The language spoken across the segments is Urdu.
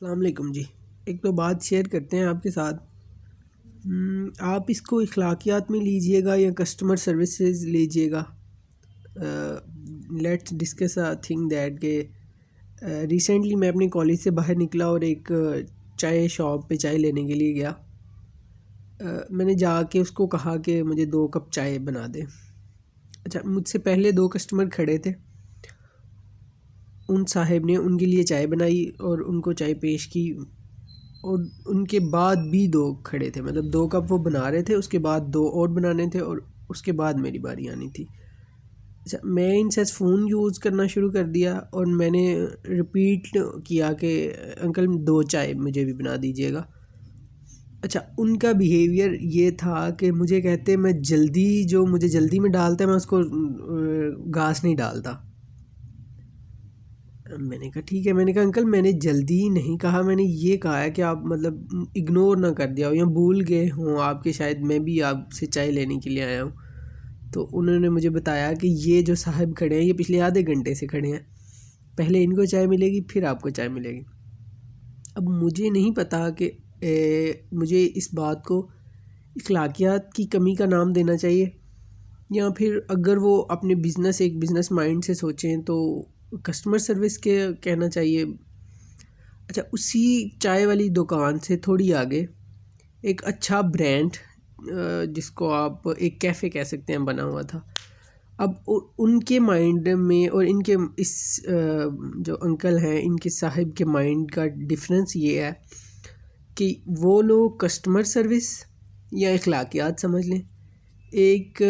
السلام علیکم جی. ایک تو بات شیئر کرتے ہیں آپ کے ساتھ. آپ اس کو اخلاقیات میں لیجئے گا یا کسٹمر سروسز لیجئے گا. لیٹس ڈسکس تھنگ دیٹ کہ ریسنٹلی میں اپنے کالج سے باہر نکلا اور ایک چائے شاپ پہ چائے لینے کے لیے گیا. میں نے جا کے اس کو کہا کہ مجھے 2 کپ چائے بنا دے. اچھا, مجھ سے پہلے 2 کسٹمر کھڑے تھے. ان صاحب نے ان کے لیے چائے بنائی اور ان کو چائے پیش کی, اور ان کے بعد بھی 2 کھڑے تھے. مطلب 2 کپ وہ بنا رہے تھے, اس کے بعد 2 اور بنانے تھے, اور اس کے بعد میری باری آنی تھی. اچھا, میں ان سے فون یوز کرنا شروع کر دیا اور میں نے رپیٹ کیا کہ انکل 2 چائے مجھے بھی بنا دیجیے گا. اچھا, ان کا بیہیویئر یہ تھا کہ مجھے کہتے میں مجھے جلدی میں ڈالتا ہے میں اس کو گھاس نہیں ڈالتا. میں نے کہا ٹھیک ہے. میں نے کہا انکل میں نے جلدی نہیں کہا, میں نے یہ کہا ہے کہ آپ مطلب اگنور نہ کر دیا ہو یا بھول گئے ہوں آپ کے, شاید میں بھی آپ سے چائے لینے کے لیے آیا ہوں. تو انہوں نے مجھے بتایا کہ یہ جو صاحب کھڑے ہیں یہ پچھلے آدھے گھنٹے سے کھڑے ہیں, پہلے ان کو چائے ملے گی پھر آپ کو چائے ملے گی. اب مجھے نہیں پتا کہ مجھے اس بات کو اخلاقیات کی کمی کا نام دینا چاہیے, یا پھر اگر وہ اپنے ایک بزنس مائنڈ سے سوچیں تو کسٹمر سروس کے کہنا چاہیے. اچھا, اسی چائے والی دکان سے تھوڑی آگے ایک اچھا برانڈ جس کو آپ ایک کیفے کہہ سکتے ہیں بنا ہوا تھا. اب ان کے مائنڈ میں اور ان کے اس جو انکل ہیں ان کے صاحب کے مائنڈ کا ڈفرینس یہ ہے کہ وہ لوگ کسٹمر سروس یا اخلاقیات سمجھ لیں, ایک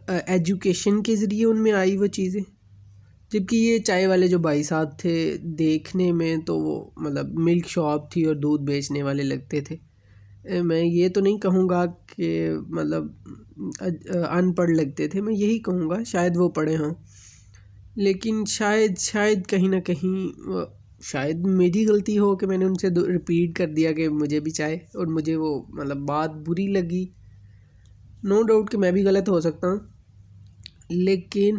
ایجوکیشن کے ذریعے ان میں آئی وہ چیزیں. جبکہ یہ چائے والے جو بھائی صاحب تھے دیکھنے میں تو وہ مطلب ملک شاپ تھی اور دودھ بیچنے والے لگتے تھے. میں یہ تو نہیں کہوں گا کہ مطلب ان پڑھ لگتے تھے, میں یہی کہوں گا شاید وہ پڑھے ہوں, لیکن شاید کہیں نہ کہیں شاید میری غلطی ہو کہ میں نے ان سے ریپیٹ کر دیا کہ مجھے بھی چائے, اور مجھے وہ مطلب بات بری لگی. نو ڈاؤٹ کہ میں بھی غلط ہو سکتا ہوں, لیکن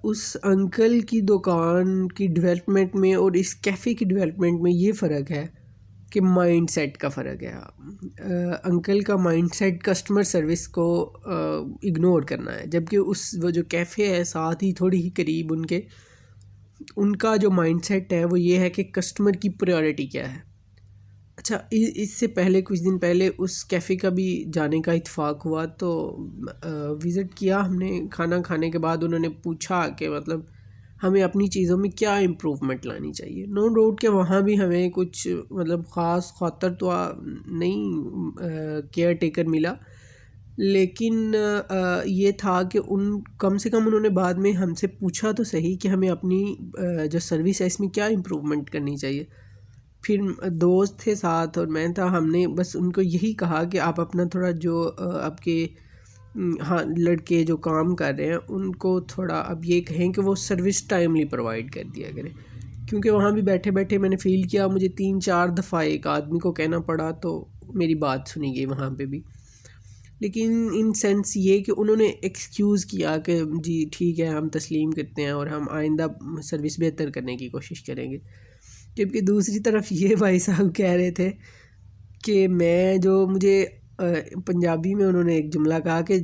اس انکل کی دکان کی ڈیولپمنٹ میں اور اس کیفے کی ڈیولپمنٹ میں یہ فرق ہے کہ مائنڈ سیٹ کا فرق ہے. انکل کا مائنڈ سیٹ کسٹمر سروس کو اگنور کرنا ہے, جبکہ وہ جو کیفے ہے ساتھ ہی تھوڑی ہی قریب ان کا جو مائنڈ سیٹ ہے وہ یہ ہے کہ کسٹمر کی پریورٹی کیا ہے. اچھا, اس سے پہلے کچھ دن پہلے اس کیفے کا بھی جانے کا اتفاق ہوا, تو وزٹ کیا ہم نے. کھانا کھانے کے بعد انہوں نے پوچھا کہ مطلب ہمیں اپنی چیزوں میں کیا امپروومنٹ لانی چاہیے. نو ڈاؤٹ کہ وہاں بھی ہمیں کچھ مطلب خاص خاطر تو نہیں کیئر ٹیکر ملا, لیکن یہ تھا کہ کم سے کم انہوں نے بعد میں ہم سے پوچھا تو صحیح کہ ہمیں اپنی جو سروس ہے اس میں کیا امپروومنٹ کرنی چاہیے. پھر دوست تھے ساتھ اور میں تھا, ہم نے بس ان کو یہی کہا کہ آپ اپنا تھوڑا جو آپ کے لڑکے جو کام کر رہے ہیں ان کو تھوڑا اب یہ کہیں کہ وہ سروس ٹائملی پرووائڈ کر دیا کریں, کیونکہ وہاں بھی بیٹھے بیٹھے میں نے فیل کیا مجھے 3-4 دفعہ ایک آدمی کو کہنا پڑا تو میری بات سنی گئی وہاں پہ بھی. لیکن ان سینس یہ کہ انہوں نے ایکسکیوز کیا کہ جی ٹھیک ہے ہم تسلیم کرتے ہیں اور ہم آئندہ سروس بہتر کرنے کی کوشش کریں گے. جبکہ دوسری طرف یہ بھائی صاحب کہہ رہے تھے کہ مجھے پنجابی میں انہوں نے ایک جملہ کہا کہ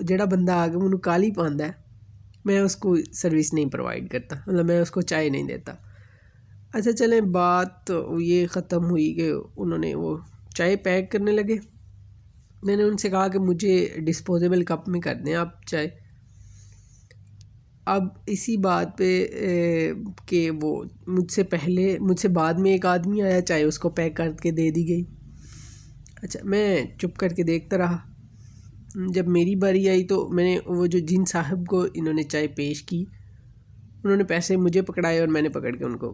جڑا بندہ آگے منو کالی پاندا ہے میں اس کو سروس نہیں پرووائڈ کرتا, مطلب میں اس کو چائے نہیں دیتا. اچھا چلیں, بات یہ ختم ہوئی کہ انہوں نے وہ چائے پیک کرنے لگے. میں نے ان سے کہا کہ مجھے ڈسپوزیبل کپ میں کر دیں آپ چائے. اب اسی بات پہ کہ وہ مجھ سے بعد میں ایک آدمی آیا, چائے اس کو پیک کر کے دے دی گئی. اچھا, میں چپ کر کے دیکھتا رہا. جب میری باری آئی تو میں نے وہ جو جن صاحب کو انہوں نے چائے پیش کی انہوں نے پیسے مجھے پکڑائے اور میں نے پکڑ کے ان کو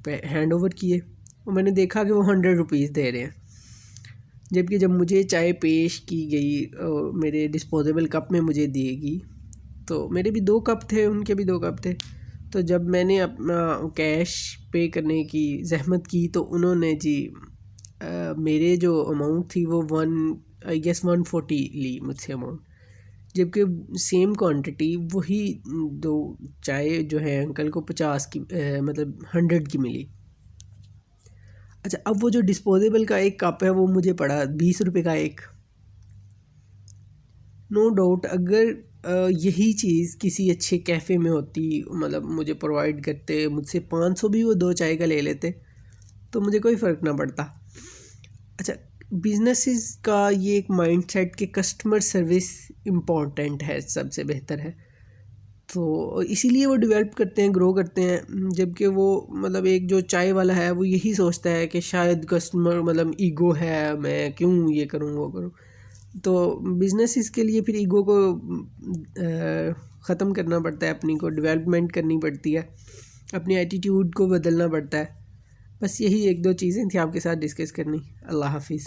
ہینڈ اوور کیے, اور میں نے دیکھا کہ وہ 100 روپیز دے رہے ہیں. جبکہ جب مجھے چائے پیش کی گئی اور میرے ڈسپوزیبل کپ میں مجھے دی گئی تو میرے بھی 2 کپ تھے ان کے بھی 2 کپ تھے. تو جب میں نے اپنا کیش پے کرنے کی زحمت کی تو انہوں نے جی میرے جو اماؤنٹ تھی وہ 140 لی مجھ سے اماؤنٹ, جبکہ سیم کوانٹٹی وہی 2 چائے جو ہے انکل کو 50 کی مطلب 100 کی ملی. اچھا اب وہ جو ڈسپوزیبل کا ایک کپ ہے وہ مجھے پڑا 20 روپے کا ایک. نو ڈاؤٹ اگر یہی چیز کسی اچھے کیفے میں ہوتی، مطلب مجھے پرووائڈ کرتے، مجھ سے 500 بھی وہ 2 چائے کا لے لیتے تو مجھے کوئی فرق نہ پڑتا. اچھا بزنسز کا یہ ایک مائنڈ سیٹ کہ کسٹمر سروس امپورٹنٹ ہے، سب سے بہتر ہے، تو اسی لیے وہ ڈیولپ کرتے ہیں، گرو کرتے ہیں. جبکہ وہ مطلب ایک جو چائے والا ہے وہ یہی سوچتا ہے کہ شاید کسٹمر مطلب ایگو ہے، میں کیوں یہ کروں وہ کروں. تو بزنس کے لیے پھر ایگو کو ختم کرنا پڑتا ہے، اپنی کو ڈیولپمنٹ کرنی پڑتی ہے، اپنی ایٹیٹیوڈ کو بدلنا پڑتا ہے. بس یہی ایک دو چیزیں تھیں آپ کے ساتھ ڈسکس کرنی. اللہ حافظ.